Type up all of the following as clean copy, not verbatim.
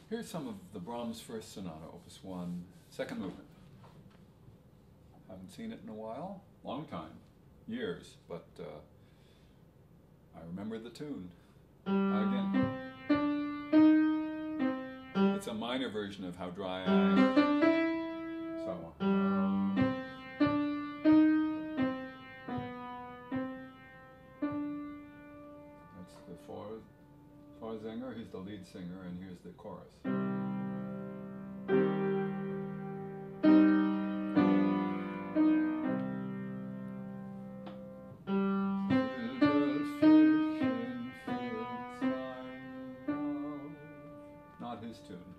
Here's some of the Brahms First Sonata, Opus 1, second movement. Haven't seen it in a while, long time, years, but I remember the tune. Again. It's a minor version of How Dry I Am. So, that's the Vorsänger, he's the lead singer, and here's the chorus. Not his tune.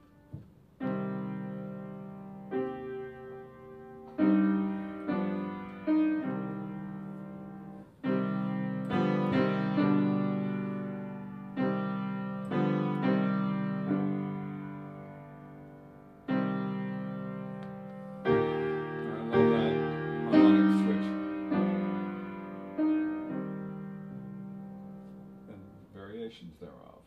Thereof.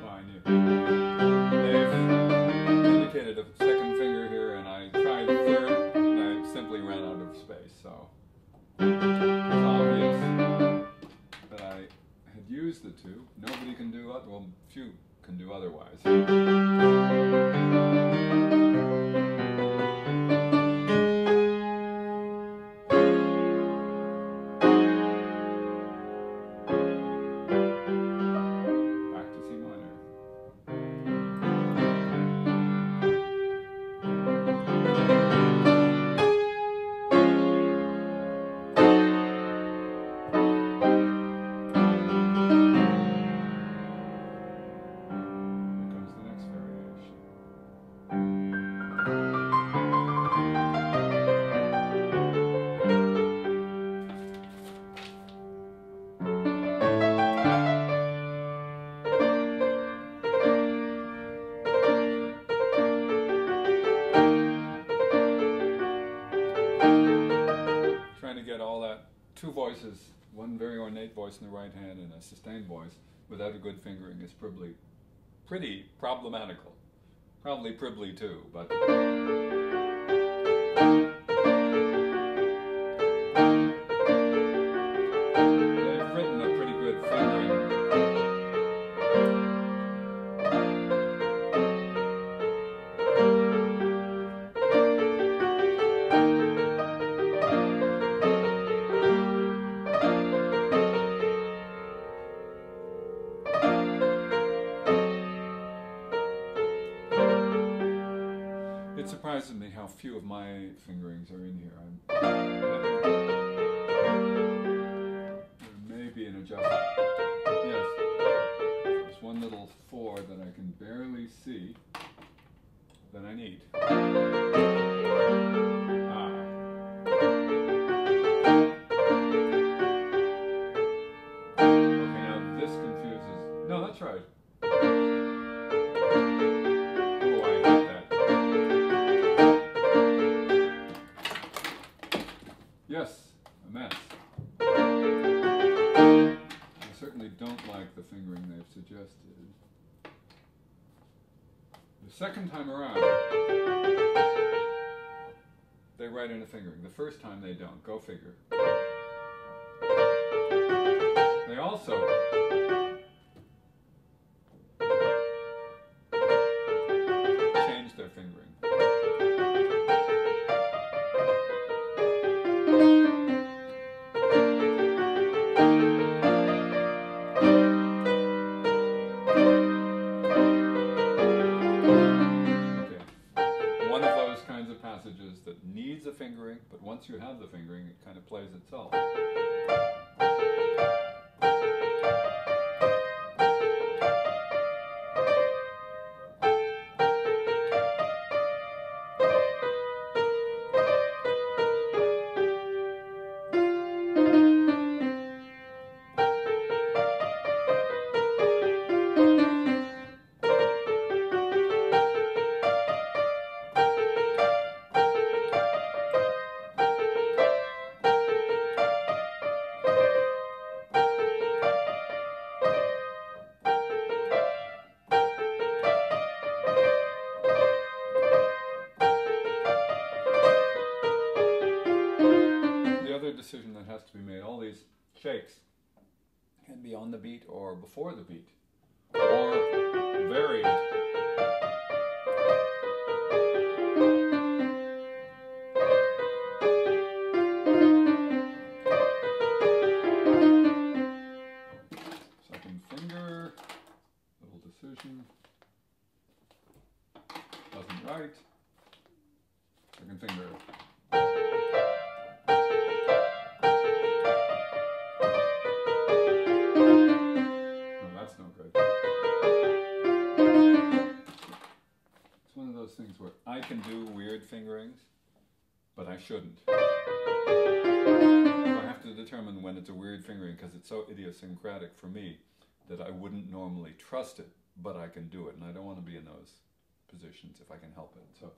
Well, I knew. They've indicated a second finger here, and I tried a third, and I simply ran out of space, so. It's obvious that I had used the two. Nobody can do other, well, few can do otherwise. Back to C minor. Two voices, one very ornate voice in the right hand and a sustained voice without a good fingering is pretty problematical. Probably pribbly too, but they've written a pretty good fingering. It surprises me how few of my fingerings are in here. There may be an adjustment. Yes. There's one little four that I can barely see that I need. Okay, now this confuses. No, that's right. Yes, a mess. I certainly don't like the fingering they've suggested. The second time around, they write in a fingering. The first time they don't. Go figure. They also change their fingering. Passages that needs a fingering, but once you have the fingering, it kind of plays itself. another decision that has to be made. All these shakes can be on the beat or before the beat, or varied. Second finger, little decision. Doesn't write. Second finger. Things where I can do weird fingerings, but I shouldn't. So I have to determine when it's a weird fingering because it's so idiosyncratic for me that I wouldn't normally trust it, but I can do it, and I don't want to be in those positions if I can help it. So.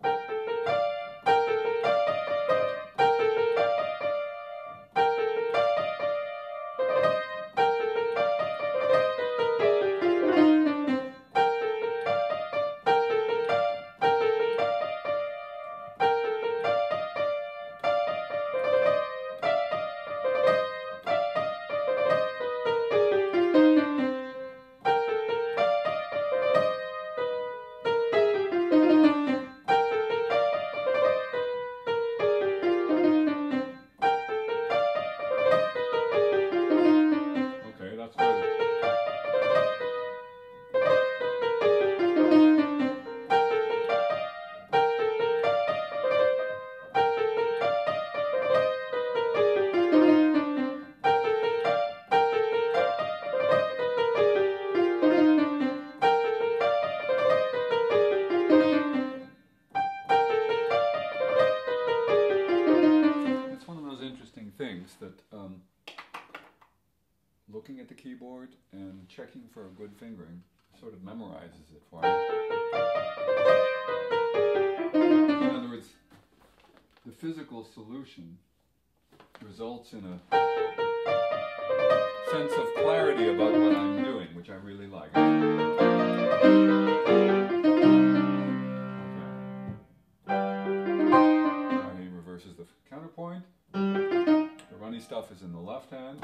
Things that looking at the keyboard and checking for a good fingering sort of memorizes it for me. In other words, the physical solution results in a sense of clarity about what I'm doing, which I really like. Okay. He reverses the counterpoint. The runny stuff is in the left hand.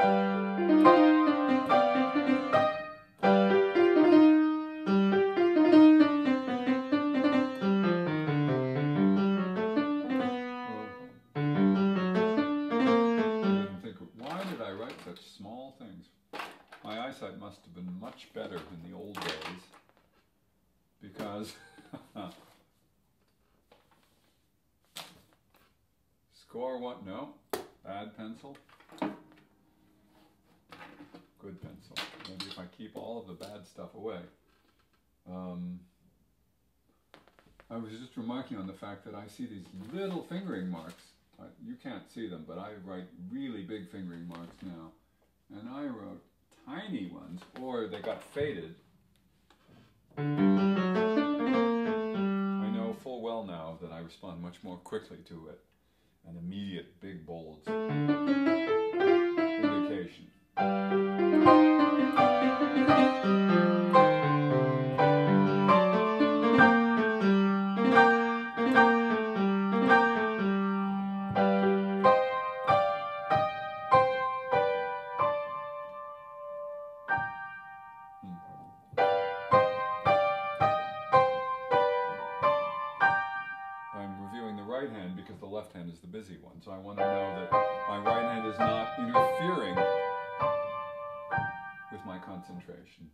Why did I write such small things? My eyesight must have been much better in the old days because score what? No. Bad pencil. Good pencil. Maybe if I keep all of the bad stuff away. I was just remarking on the fact that I see these little fingering marks. You can't see them, but I write really big fingering marks now. And I wrote tiny ones, or they got faded. I know full well now that I respond much more quickly to it. An immediate big bold indication. Right hand because the left hand is the busy one, so I want to know that my right hand is not interfering with my concentration.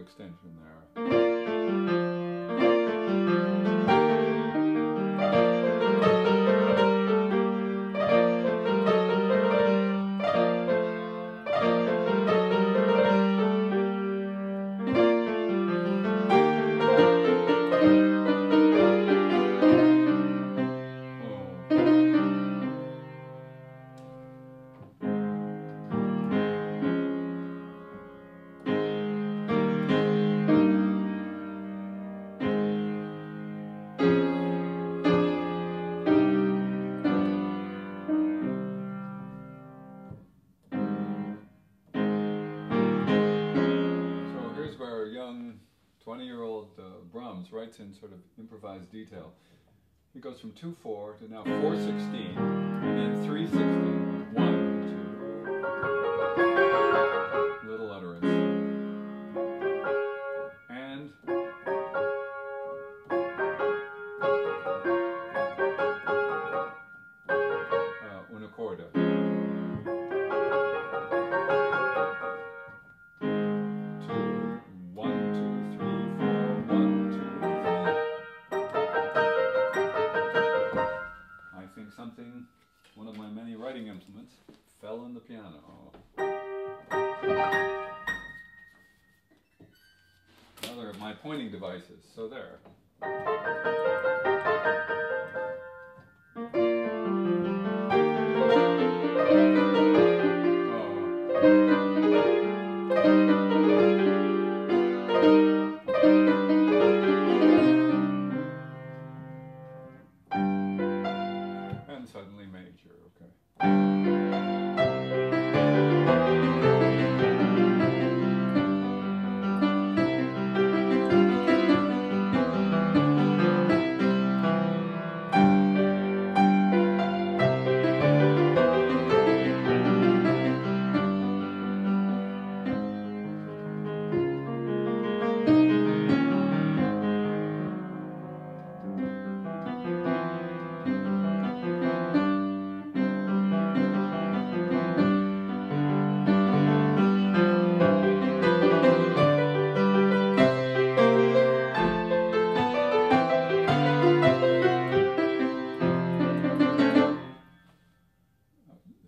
Extension there. Brahms writes in sort of improvised detail. He goes from 2/4 to now 4/16, and then 3/16, 1, 2, little utterance, and una corda. 1, 2, 3, 4, 1, 2, 3. I think something, one of my many writing implements, fell in the piano. Another of my pointing devices, so there. And suddenly major, okay.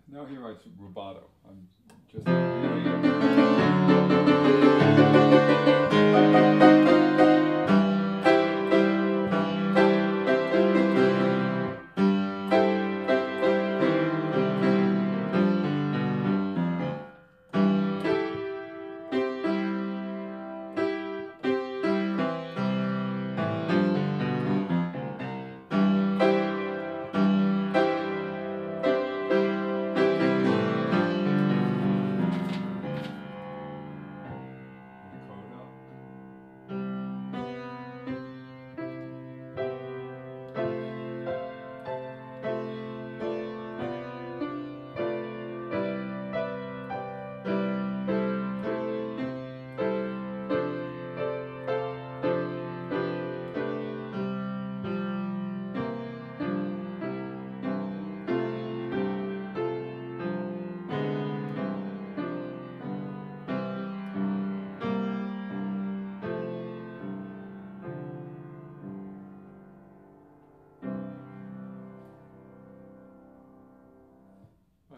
Now he writes rubato. I'm just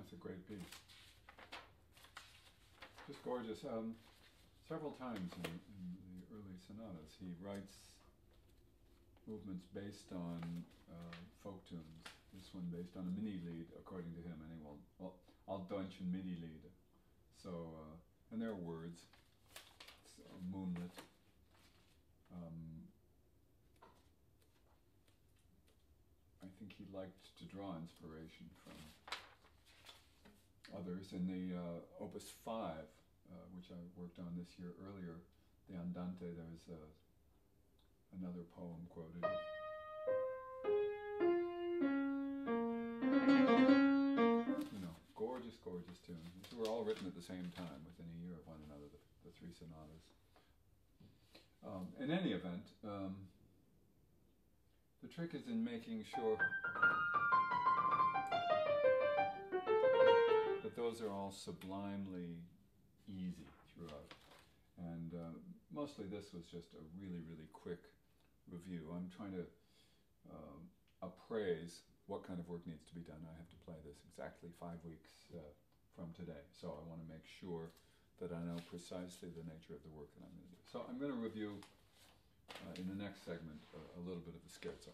that's a great piece. Just gorgeous. Several times in the early sonatas, he writes movements based on folk tunes. This one based on a mini lead, according to him, anyway. Well, I'll Deutsch and mini lead. So, and there are words. It's moonlit. I think he liked to draw inspiration from others. In the Opus 5, which I worked on this year earlier, the Andante, there's another poem quoted. You know, gorgeous, gorgeous tune. These were all written at the same time, within a year of one another, the three sonatas. In any event, the trick is in making sure that those are all sublimely easy throughout. And mostly this was just a really, really quick review. I'm trying to appraise what kind of work needs to be done. I have to play this exactly 5 weeks from today. So I want to make sure that I know precisely the nature of the work that I'm going to do. So I'm going to review in the next segment a little bit of the scherzo.